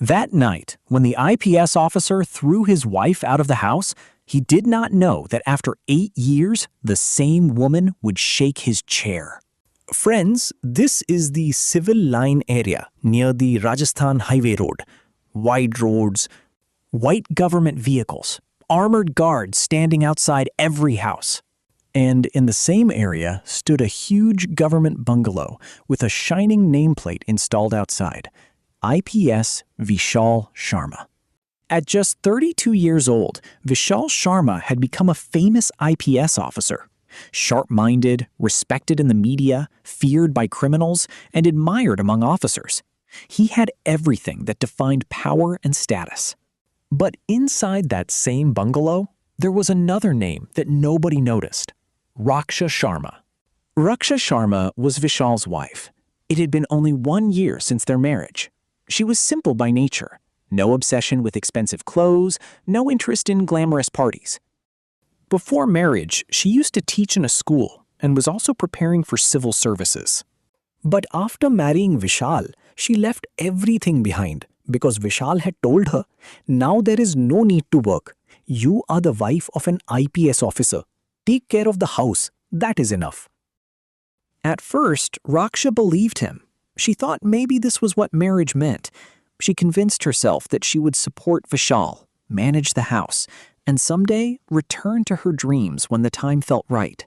That night, when the IPS officer threw his wife out of the house, he did not know that after 8 years, the same woman would shake his chair. Friends, this is the civil line area near the Rajasthan Highway Road. Wide roads, white government vehicles, armored guards standing outside every house. And in the same area stood a huge government bungalow with a shining nameplate installed outside. IPS Vishal Sharma. At just 32 years old, Vishal Sharma had become a famous IPS officer. Sharp-minded, respected in the media, feared by criminals, and admired among officers. He had everything that defined power and status. But inside that same bungalow, there was another name that nobody noticed. Raksha Sharma. Raksha Sharma was Vishal's wife. It had been only 1 year since their marriage. She was simple by nature, no obsession with expensive clothes, no interest in glamorous parties. Before marriage, she used to teach in a school and was also preparing for civil services. But after marrying Vishal, she left everything behind because Vishal had told her, "Now there is no need to work. You are the wife of an IPS officer. Take care of the house. That is enough." At first, Raksha believed him. She thought maybe this was what marriage meant. She convinced herself that she would support Vishal, manage the house, and someday return to her dreams when the time felt right.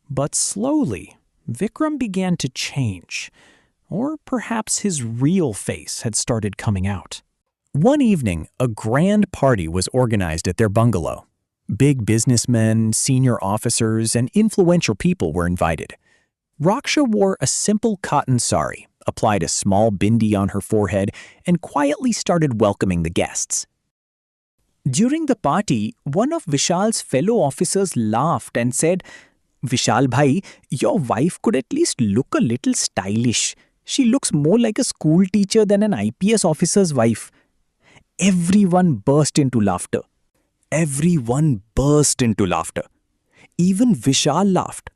But slowly, Vikram began to change. Or perhaps his real face had started coming out. One evening, a grand party was organized at their bungalow. Big businessmen, senior officers, and influential people were invited. Raksha wore a simple cotton sari, applied a small bindi on her forehead, and quietly started welcoming the guests. During the party, one of Vishal's fellow officers laughed and said, "Vishal bhai, your wife could at least look a little stylish. She looks more like a school teacher than an IPS officer's wife." Everyone burst into laughter. Everyone burst into laughter. Even Vishal laughed.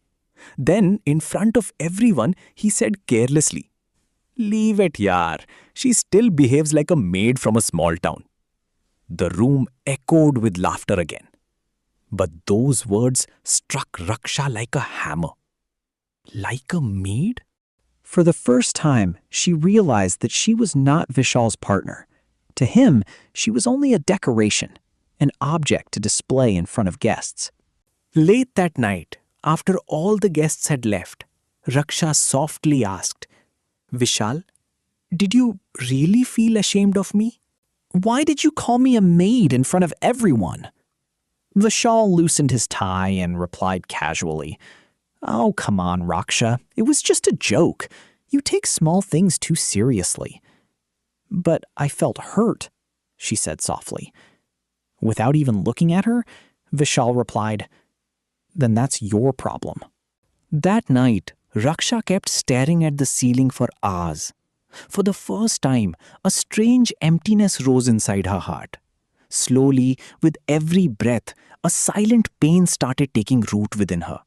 Then, in front of everyone, he said carelessly, "Leave it, yaar. She still behaves like a maid from a small town." The room echoed with laughter again. But those words struck Raksha like a hammer. Like a maid? For the first time, she realized that she was not Vishal's partner. To him, she was only a decoration, an object to display in front of guests. Late that night, after all the guests had left, Raksha softly asked, "Vishal, did you really feel ashamed of me? Why did you call me a maid in front of everyone?" Vishal loosened his tie and replied casually, "Oh, come on, Raksha. It was just a joke. You take small things too seriously." "But I felt hurt," she said softly. Without even looking at her, Vishal replied, "Then that's your problem." That night, Raksha kept staring at the ceiling for hours. For the first time, a strange emptiness rose inside her heart. Slowly, with every breath, a silent pain started taking root within her.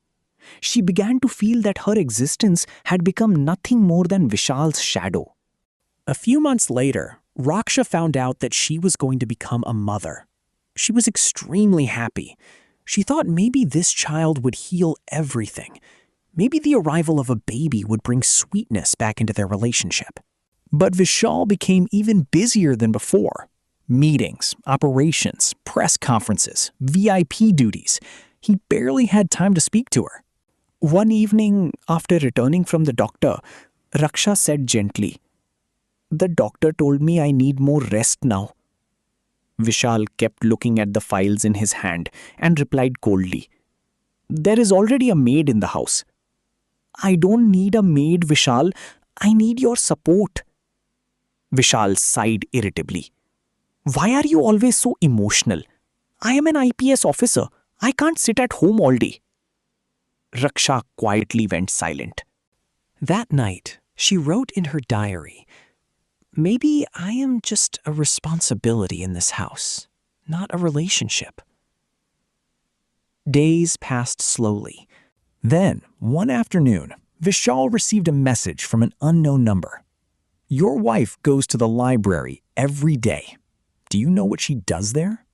She began to feel that her existence had become nothing more than Vishal's shadow. A few months later, Raksha found out that she was going to become a mother. She was extremely happy. She thought maybe this child would heal everything. Maybe the arrival of a baby would bring sweetness back into their relationship. But Vishal became even busier than before. Meetings, operations, press conferences, VIP duties. He barely had time to speak to her. One evening, after returning from the doctor, Raksha said gently, "The doctor told me I need more rest now." Vishal kept looking at the files in his hand and replied coldly, "There is already a maid in the house." "I don't need a maid, Vishal. I need your support." Vishal sighed irritably. "Why are you always so emotional? I am an IPS officer. I can't sit at home all day." Raksha quietly went silent. That night, she wrote in her diary, "Maybe I am just a responsibility in this house, not a relationship." Days passed slowly. Then, one afternoon, Vishal received a message from an unknown number. "Your wife goes to the library every day. Do you know what she does there?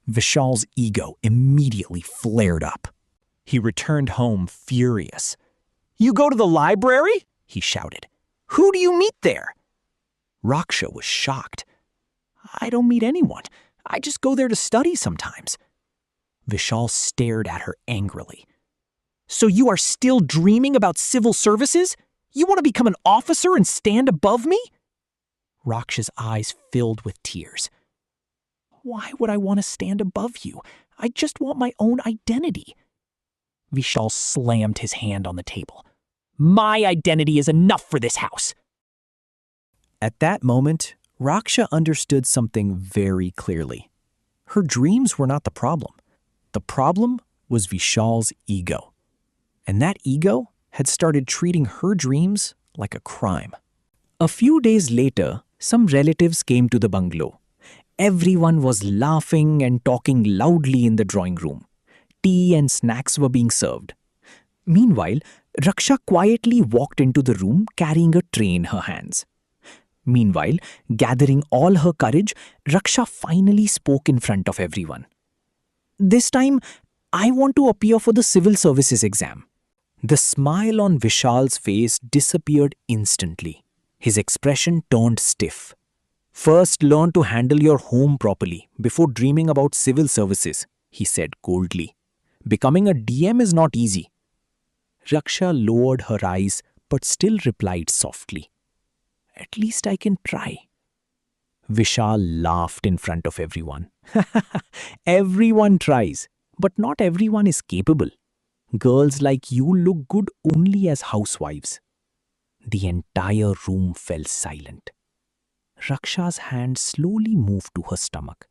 Vishal's ego immediately flared up. He returned home furious. "You go to the library?" he shouted. "Who do you meet there?" Raksha was shocked. "I don't meet anyone. I just go there to study sometimes." Vishal stared at her angrily. "So you are still dreaming about civil services? You want to become an officer and stand above me?" Raksha's eyes filled with tears. "Why would I want to stand above you? I just want my own identity." Vishal slammed his hand on the table. "My identity is enough for this house." At that moment, Raksha understood something very clearly. Her dreams were not the problem. The problem was Vishal's ego. And that ego had started treating her dreams like a crime. A few days later, some relatives came to the bungalow. Everyone was laughing and talking loudly in the drawing room. Tea and snacks were being served. Meanwhile, Raksha quietly walked into the room carrying a tray in her hands. Meanwhile, gathering all her courage, Raksha finally spoke in front of everyone. "This time, I want to appear for the civil services exam." The smile on Vishal's face disappeared instantly. His expression turned stiff. "First, learn to handle your home properly before dreaming about civil services," he said coldly. "Becoming a DM is not easy." Raksha lowered her eyes but still replied softly, "At least I can try." Vishal laughed in front of everyone. "Everyone tries, but not everyone is capable. Girls like you look good only as housewives." The entire room fell silent. Raksha's hand slowly moved to her stomach,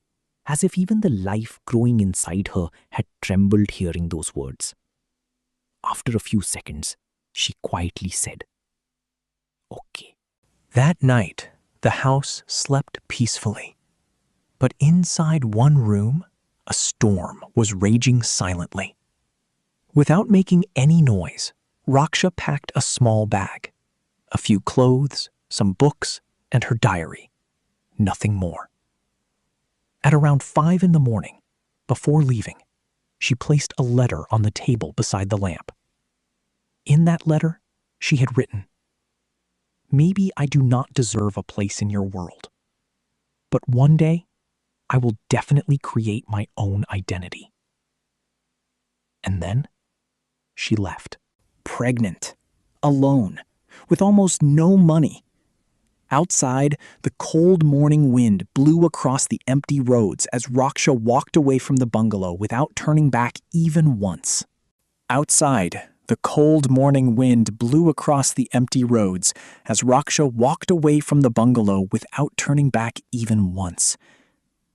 as if even the life growing inside her had trembled hearing those words. After a few seconds, she quietly said, "Okay." That night, the house slept peacefully. But inside one room, a storm was raging silently. Without making any noise, Raksha packed a small bag, a few clothes, some books, and her diary. Nothing more. At around 5 in the morning, before leaving, she placed a letter on the table beside the lamp. In that letter, she had written, "Maybe I do not deserve a place in your world, but one day I will definitely create my own identity." And then she left, pregnant, alone, with almost no money. Outside, the cold morning wind blew across the empty roads as Raksha walked away from the bungalow without turning back even once. Outside, the cold morning wind blew across the empty roads as Raksha walked away from the bungalow without turning back even once.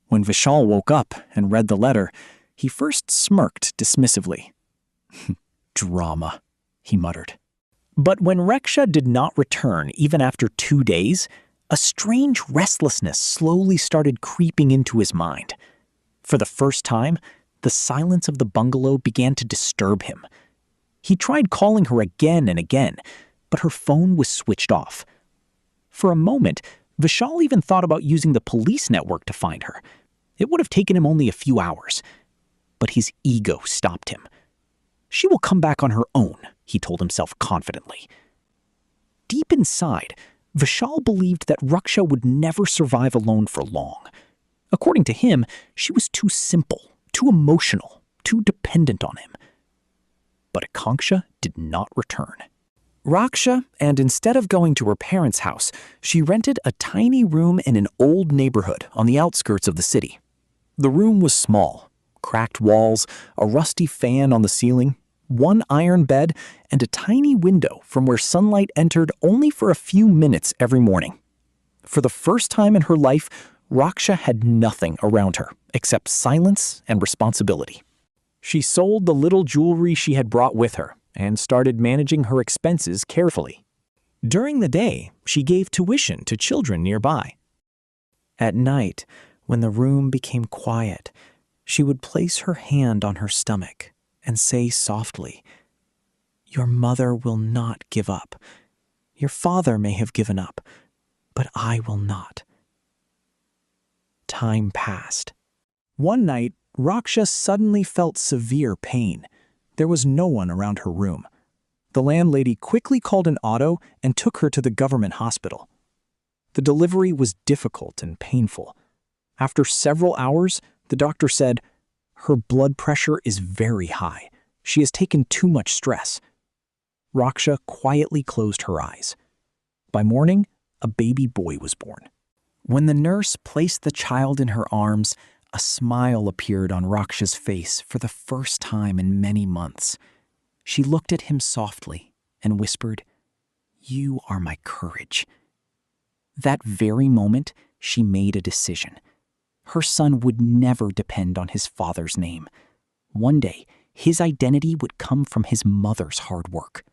When Vishal woke up and read the letter, he first smirked dismissively. "Drama," he muttered. But when Raksha did not return even after 2 days, a strange restlessness slowly started creeping into his mind. For the first time, the silence of the bungalow began to disturb him. He tried calling her again and again, but her phone was switched off. For a moment, Vishal even thought about using the police network to find her. It would have taken him only a few hours. But his ego stopped him. She will come back on her own, he told himself confidently. Deep inside, Vishal believed that Raksha would never survive alone for long. According to him, she was too simple, too emotional, too dependent on him. But Akanksha did not return. Raksha, and instead of going to her parents' house, she rented a tiny room in an old neighborhood on the outskirts of the city. The room was small, cracked walls, a rusty fan on the ceiling, one iron bed, and a tiny window from where sunlight entered only for a few minutes every morning. For the first time in her life, Raksha had nothing around her except silence and responsibility. She sold the little jewelry she had brought with her and started managing her expenses carefully. During the day, she gave tuition to children nearby. At night, when the room became quiet, she would place her hand on her stomach and say softly, "Your mother will not give up. Your father may have given up, but I will not." Time passed. One night, Raksha suddenly felt severe pain. There was no one around her room. The landlady quickly called an auto and took her to the government hospital. The delivery was difficult and painful. After several hours, the doctor said, "Her blood pressure is very high. She has taken too much stress." Raksha quietly closed her eyes. By morning, a baby boy was born. When the nurse placed the child in her arms, a smile appeared on Raksha's face for the first time in many months. She looked at him softly and whispered, "You are my courage." That very moment, she made a decision. Her son would never depend on his father's name. One day, his identity would come from his mother's hard work.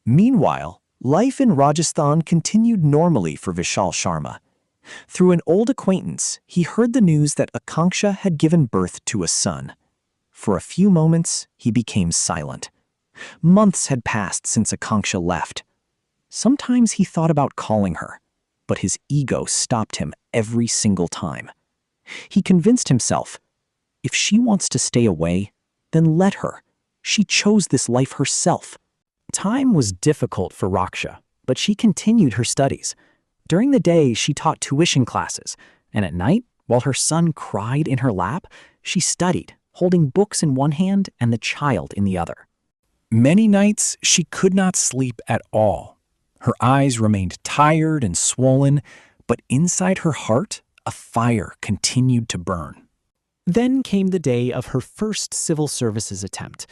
Meanwhile, life in Rajasthan continued normally for Vishal Sharma. Through an old acquaintance, he heard the news that Akanksha had given birth to a son. For a few moments, he became silent. Months had passed since Akanksha left. Sometimes he thought about calling her, but his ego stopped him every single time. He convinced himself, if she wants to stay away, then let her. She chose this life herself. Time was difficult for Raksha, but she continued her studies. During the day, she taught tuition classes, and at night, while her son cried in her lap, she studied, holding books in one hand and the child in the other. Many nights, she could not sleep at all. Her eyes remained tired and swollen, but inside her heart, a fire continued to burn. Then came the day of her first civil services attempt.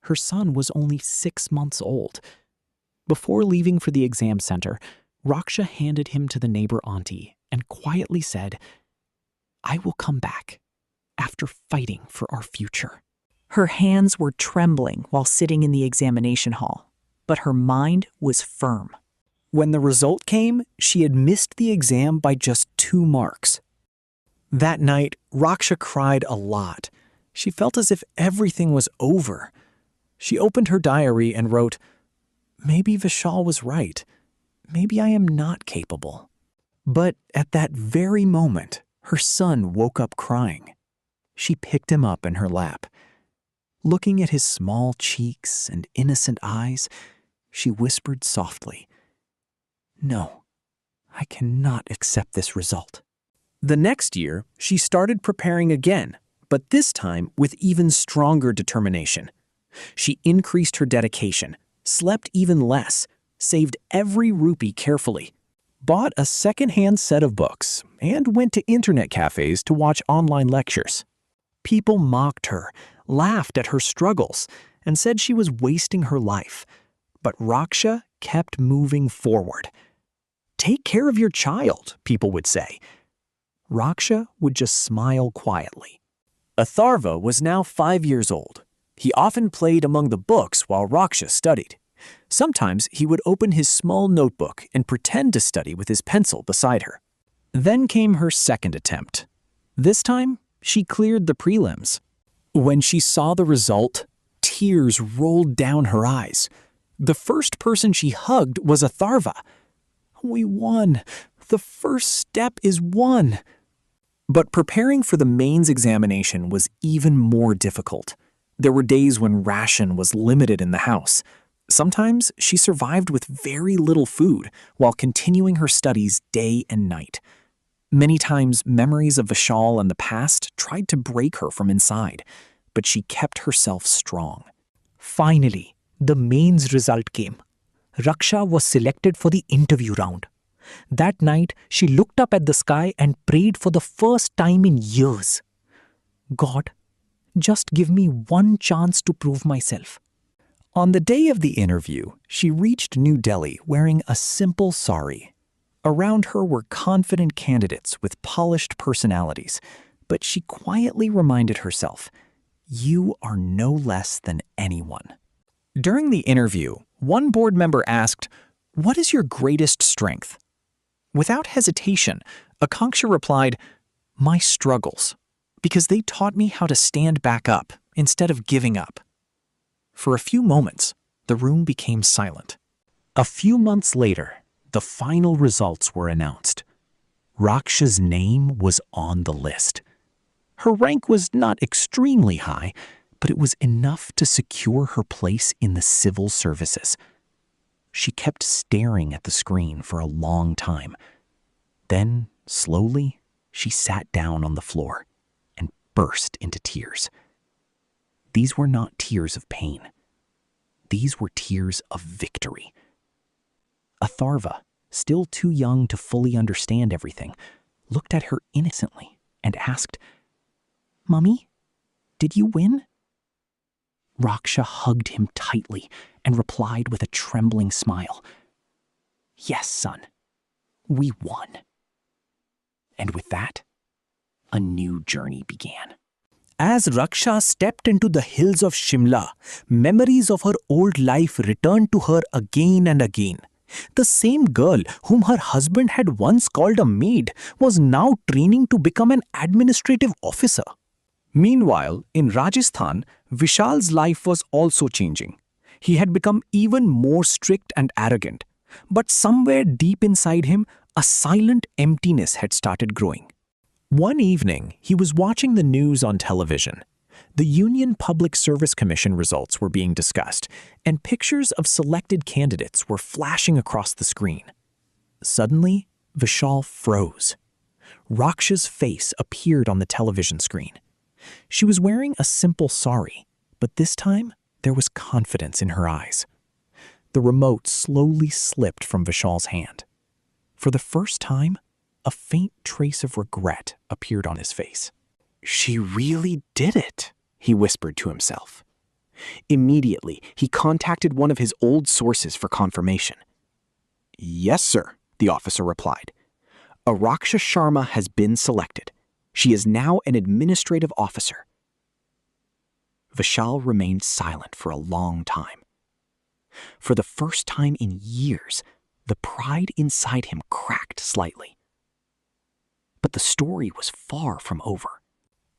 Her son was only 6 months old. Before leaving for the exam center, Raksha handed him to the neighbor auntie and quietly said, "I will come back after fighting for our future." Her hands were trembling while sitting in the examination hall, but her mind was firm. When the result came, she had missed the exam by just 2 marks. That night, Raksha cried a lot. She felt as if everything was over. She opened her diary and wrote, "Maybe Vishal was right. Maybe I am not capable." But at that very moment, her son woke up crying. She picked him up in her lap. Looking at his small cheeks and innocent eyes, she whispered softly, "No, I cannot accept this result." The next year, she started preparing again, but this time with even stronger determination. She increased her dedication, slept even less, saved every rupee carefully, bought a second-hand set of books, and went to internet cafes to watch online lectures. People mocked her, laughed at her struggles, and said she was wasting her life. But Raksha kept moving forward. "Take care of your child," people would say. Raksha would just smile quietly. Atharva was now 5 years old. He often played among the books while Raksha studied. Sometimes he would open his small notebook and pretend to study with his pencil beside her. Then came her second attempt. This time, she cleared the prelims. When she saw the result, tears rolled down her eyes. The first person she hugged was Atharva. "We won. The first step is won." But preparing for the mains examination was even more difficult. There were days when ration was limited in the house. Sometimes she survived with very little food while continuing her studies day and night. Many times, memories of Vishal and the past tried to break her from inside, but she kept herself strong. Finally, the mains result came. Raksha was selected for the interview round. That night, she looked up at the sky and prayed for the first time in years. "God, just give me one chance to prove myself." On the day of the interview, she reached New Delhi wearing a simple sari. Around her were confident candidates with polished personalities, but she quietly reminded herself, "You are no less than anyone." During the interview, one board member asked, "What is your greatest strength?" Without hesitation, Akanksha replied, "My struggles, because they taught me how to stand back up instead of giving up." For a few moments, the room became silent. A few months later, the final results were announced. Raksha's name was on the list. Her rank was not extremely high, but it was enough to secure her place in the civil services. She kept staring at the screen for a long time. Then, slowly, she sat down on the floor and burst into tears. These were not tears of pain. These were tears of victory. Atharva, still too young to fully understand everything, looked at her innocently and asked, "Mummy, did you win?" Raksha hugged him tightly and replied with a trembling smile, "Yes, son, we won." And with that, a new journey began. As Raksha stepped into the hills of Shimla, memories of her old life returned to her again and again. The same girl whom her husband had once called a maid was now training to become an administrative officer. Meanwhile, in Rajasthan, Vishal's life was also changing. He had become even more strict and arrogant, but somewhere deep inside him, a silent emptiness had started growing. One evening, he was watching the news on television. The Union Public Service Commission results were being discussed, and pictures of selected candidates were flashing across the screen. Suddenly, Vishal froze. Raksha's face appeared on the television screen. She was wearing a simple sari, but this time there was confidence in her eyes. The remote slowly slipped from Vishal's hand. For the first time, a faint trace of regret appeared on his face. "She really did it," he whispered to himself. Immediately, he contacted one of his old sources for confirmation. "Yes, sir," the officer replied. "A Raksha Sharma has been selected. She is now an administrative officer." Vishal remained silent for a long time. For the first time in years, the pride inside him cracked slightly. But the story was far from over.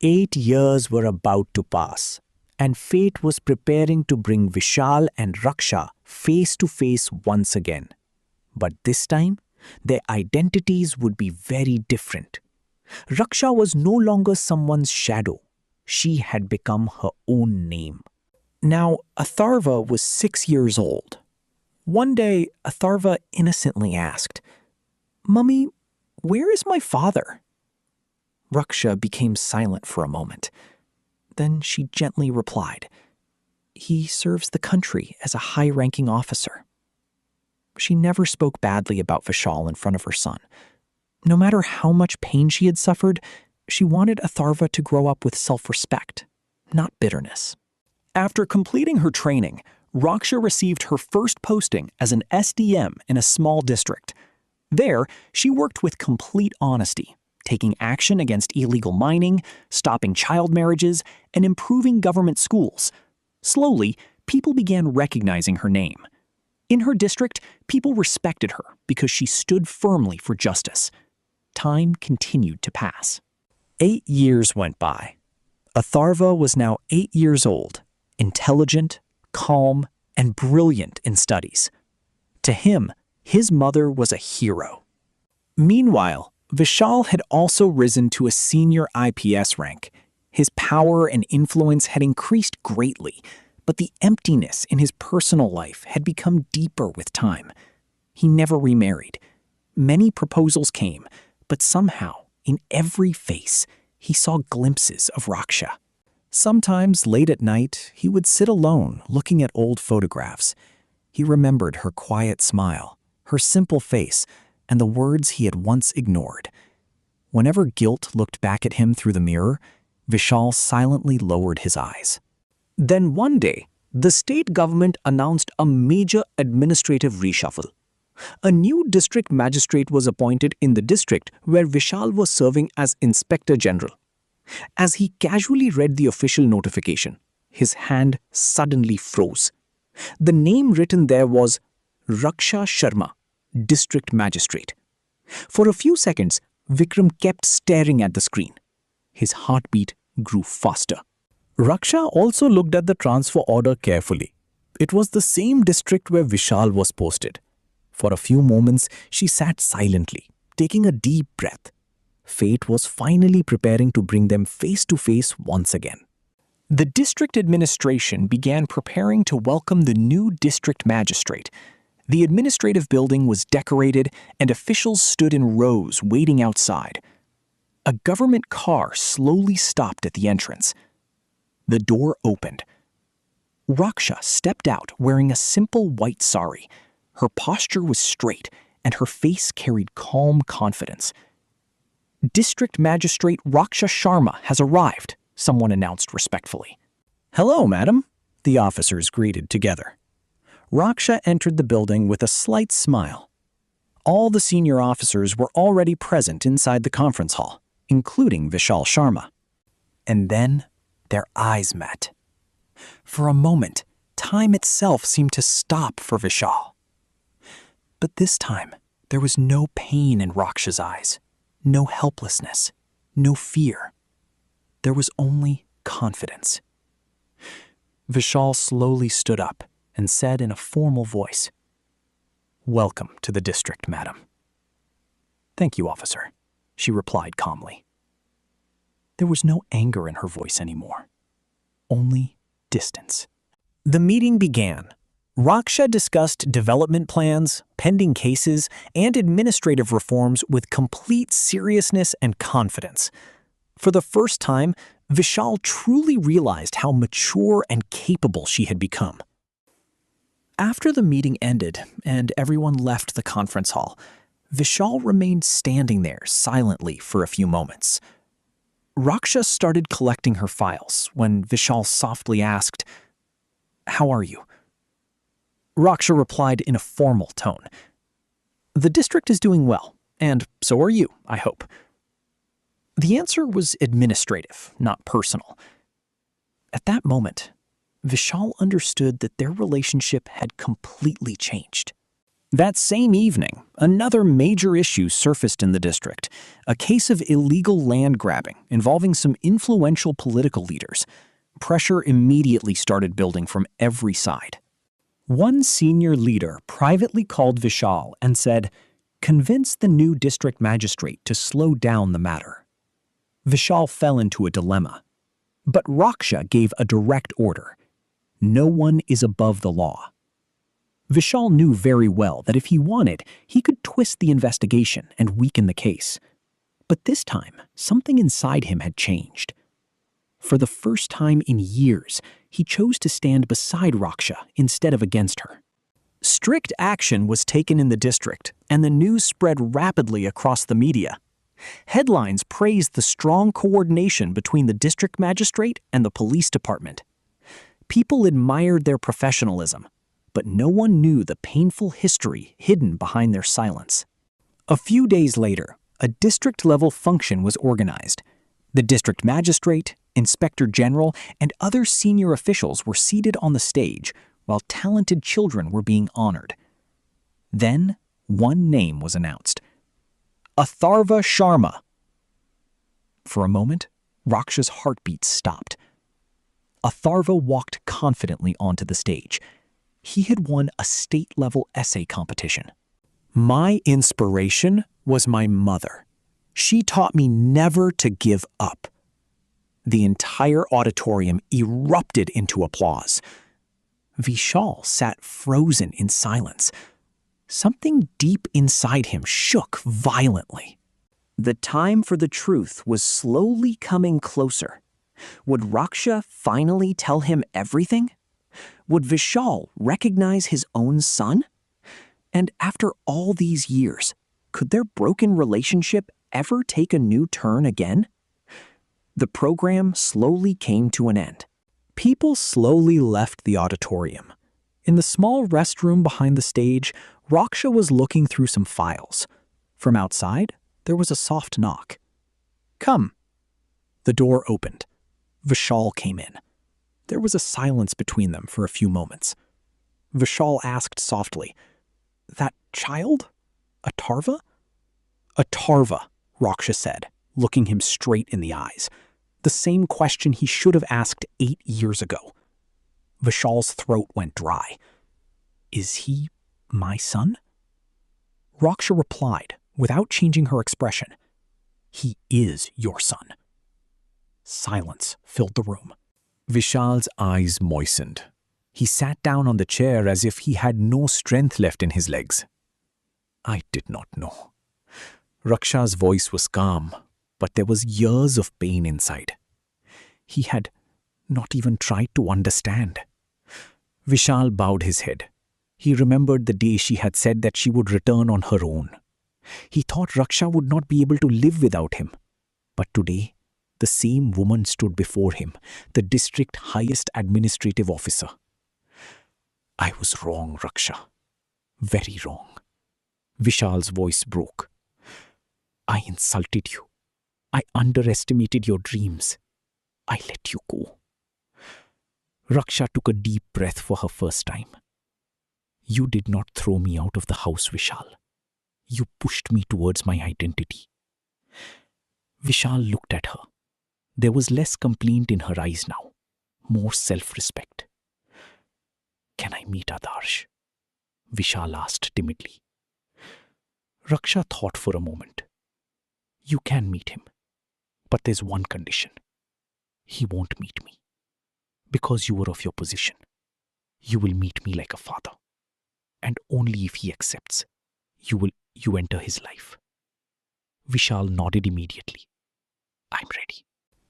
8 years were about to pass, and fate was preparing to bring Vishal and Raksha face to face once again. But this time, their identities would be very different. Raksha was no longer someone's shadow. She had become her own name. Now, Atharva was 6 years old. One day, Atharva innocently asked, "Mummy, where is my father?" Raksha became silent for a moment. Then she gently replied, "He serves the country as a high-ranking officer." She never spoke badly about Vishal in front of her son. No matter how much pain she had suffered, she wanted Atharva to grow up with self-respect, not bitterness. After completing her training, Raksha received her first posting as an SDM in a small district. There, she worked with complete honesty, taking action against illegal mining, stopping child marriages, and improving government schools. Slowly, people began recognizing her name. In her district, people respected her because she stood firmly for justice. Time continued to pass. 8 years went by. Atharva was now 8 years old, intelligent, calm, and brilliant in studies. To him, his mother was a hero. Meanwhile, Vishal had also risen to a senior IPS rank. His power and influence had increased greatly, but the emptiness in his personal life had become deeper with time. He never remarried. Many proposals came, but somehow, in every face, he saw glimpses of Raksha. Sometimes, late at night, he would sit alone looking at old photographs. He remembered her quiet smile, her simple face, and the words he had once ignored. Whenever guilt looked back at him through the mirror, Vishal silently lowered his eyes. Then one day, the state government announced a major administrative reshuffle. A new district magistrate was appointed in the district where Vishal was serving as Inspector General. As he casually read the official notification, his hand suddenly froze. The name written there was Raksha Sharma, District Magistrate. For a few seconds, Vikram kept staring at the screen. His heartbeat grew faster. Raksha also looked at the transfer order carefully. It was the same district where Vishal was posted. For a few moments, she sat silently, taking a deep breath. Fate was finally preparing to bring them face to face once again. The district administration began preparing to welcome the new district magistrate. The administrative building was decorated, and officials stood in rows waiting outside. A government car slowly stopped at the entrance. The door opened. Raksha stepped out wearing a simple white sari. Her posture was straight, and her face carried calm confidence. "District Magistrate Raksha Sharma has arrived," someone announced respectfully. "Hello, madam," the officers greeted together. Raksha entered the building with a slight smile. All the senior officers were already present inside the conference hall, including Vishal Sharma. And then their eyes met. For a moment, time itself seemed to stop for Vishal. But this time, there was no pain in Raksha's eyes, no helplessness, no fear. There was only confidence. Vishal slowly stood up and said in a formal voice, "Welcome to the district, madam." "Thank you, officer," she replied calmly. There was no anger in her voice anymore, only distance. The meeting began. Raksha discussed development plans, pending cases, and administrative reforms with complete seriousness and confidence. For the first time, Vishal truly realized how mature and capable she had become. After the meeting ended and everyone left the conference hall, Vishal remained standing there silently for a few moments. Raksha started collecting her files when Vishal softly asked, "How are you?" Raksha replied in a formal tone, "The district is doing well, and so are you, I hope." The answer was administrative, not personal. At that moment, Vishal understood that their relationship had completely changed. That same evening, another major issue surfaced in the district, a case of illegal land grabbing involving some influential political leaders. Pressure immediately started building from every side. One senior leader privately called Vishal and said, "Convince the new district magistrate to slow down the matter." Vishal fell into a dilemma. But Raksha gave a direct order. No one is above the law. Vishal knew very well that if he wanted, he could twist the investigation and weaken the case. But this time, something inside him had changed. For the first time in years, he chose to stand beside Raksha instead of against her. Strict action was taken in the district, and the news spread rapidly across the media. Headlines praised the strong coordination between the district magistrate and the police department. People admired their professionalism, but no one knew the painful history hidden behind their silence. A few days later, a district-level function was organized. The district magistrate, inspector general, and other senior officials were seated on the stage, while talented children were being honored. Then, one name was announced: Atharva Sharma. For a moment, Raksha's heartbeat stopped. Atharva walked confidently onto the stage. He had won a state-level essay competition. "My inspiration was my mother. She taught me never to give up." The entire auditorium erupted into applause. Vishal sat frozen in silence. Something deep inside him shook violently. The time for the truth was slowly coming closer. Would Raksha finally tell him everything? Would Vishal recognize his own son? And after all these years, could their broken relationship ever take a new turn again? The program slowly came to an end. People slowly left the auditorium. In the small restroom behind the stage, Raksha was looking through some files. From outside, there was a soft knock. "Come." The door opened. Vishal came in. There was a silence between them for a few moments. Vishal asked softly, "That child? Atharva?" "Atharva," Raksha said, looking him straight in the eyes. The same question he should have asked 8 years ago. Vishal's throat went dry. "Is he my son?" Raksha replied, without changing her expression. He is your son." Silence filled the room. Vishal's eyes moistened. He sat down on the chair as if he had no strength left in his legs. "I did not know." Raksha's voice was calm, but there was years of pain inside. He had not even tried to understand. Vishal bowed his head. He remembered the day she had said that she would return on her own. He thought Raksha would not be able to live without him. But today, the same woman stood before him, the district highest administrative officer. "I was wrong, Raksha. Very wrong." Vishal's voice broke. "I insulted you. I underestimated your dreams. I let you go." Raksha took a deep breath for her first time. "You did not throw me out of the house, Vishal. You pushed me towards my identity." Vishal looked at her. There was less complaint in her eyes now, more self-respect. "Can I meet Adarsh?" Vishal asked timidly. Raksha thought for a moment. "You can meet him, but there's one condition. He won't meet me. Because you were of your position. You will meet me like a father. And only if he accepts, you enter his life." Vishal nodded immediately. "I'm ready."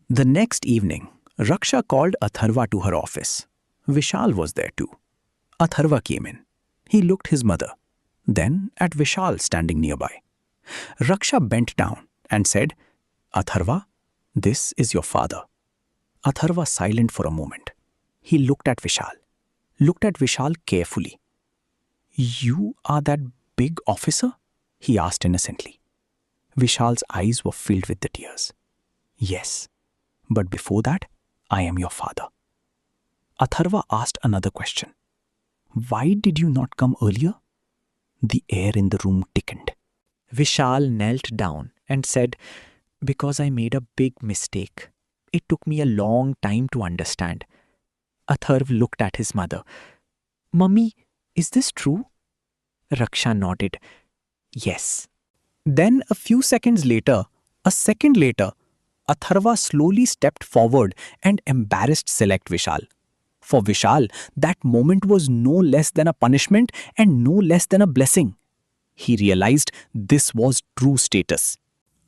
The next evening, Raksha called Atharva to her office. Vishal was there too. Atharva came in. He looked his mother, then at Vishal standing nearby. Raksha bent down and said, "Atharva, this is your father." Atharva silent for a moment. He looked at Vishal carefully. "You are that big officer?" he asked innocently. Vishal's eyes were filled with the tears. "Yes, but before that, I am your father." Atharva asked another question. "Why did you not come earlier?" The air in the room thickened. Vishal knelt down and said, "Because I made a big mistake. It took me a long time to understand." Atharv looked at his mother. "Mummy, is this true?" Raksha nodded. "Yes." Then a second later, Atharva slowly stepped forward and embarrassed Select Vishal. For Vishal, that moment was no less than a punishment and no less than a blessing. He realized this was true status.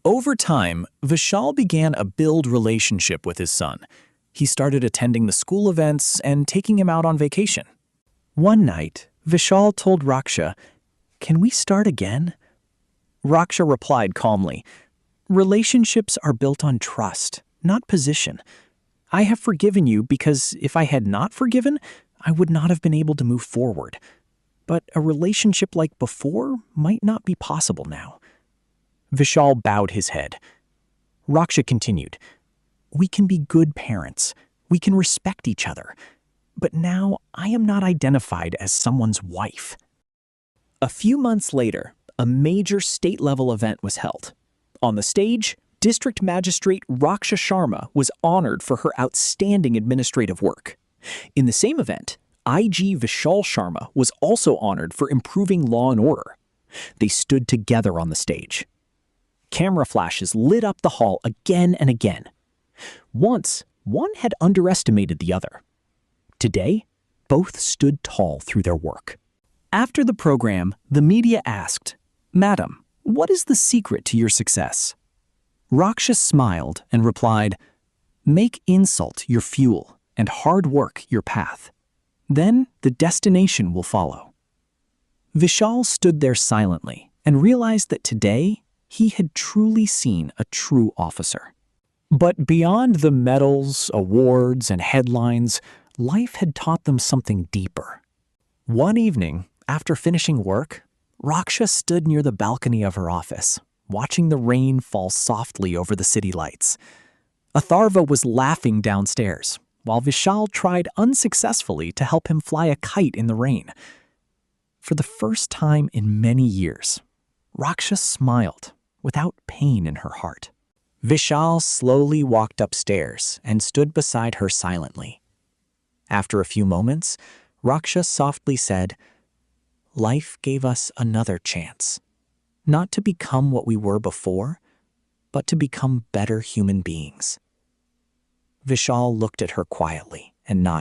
Over time, Vishal began a build relationship with his son. He started attending the school events and taking him out on vacation. One night, Vishal told Raksha, "Can we start again?" Raksha replied calmly, "Relationships are built on trust, not position. I have forgiven you because if I had not forgiven, I would not have been able to move forward. But a relationship like before might not be possible now." Vishal bowed his head. Raksha continued, "We can be good parents. We can respect each other. But now I am not identified as someone's wife." A few months later, a major state-level event was held. On the stage, District Magistrate Raksha Sharma was honored for her outstanding administrative work. In the same event, IG Vishal Sharma was also honored for improving law and order. They stood together on the stage. Camera flashes lit up the hall again and again. Once, one had underestimated the other. Today, both stood tall through their work. After the program, the media asked, "Madam, what is the secret to your success?" Raksha smiled and replied, "Make insult your fuel and hard work your path. Then the destination will follow." Vishal stood there silently and realized that today he had truly seen a true officer. But beyond the medals, awards, and headlines, life had taught them something deeper. One evening, after finishing work, Raksha stood near the balcony of her office, watching the rain fall softly over the city lights. Atharva was laughing downstairs, while Vishal tried unsuccessfully to help him fly a kite in the rain. For the first time in many years, Raksha smiled without pain in her heart. Vishal slowly walked upstairs and stood beside her silently. After a few moments, Raksha softly said, "Life gave us another chance. Not to become what we were before, but to become better human beings. Vishal looked at her quietly and nodded.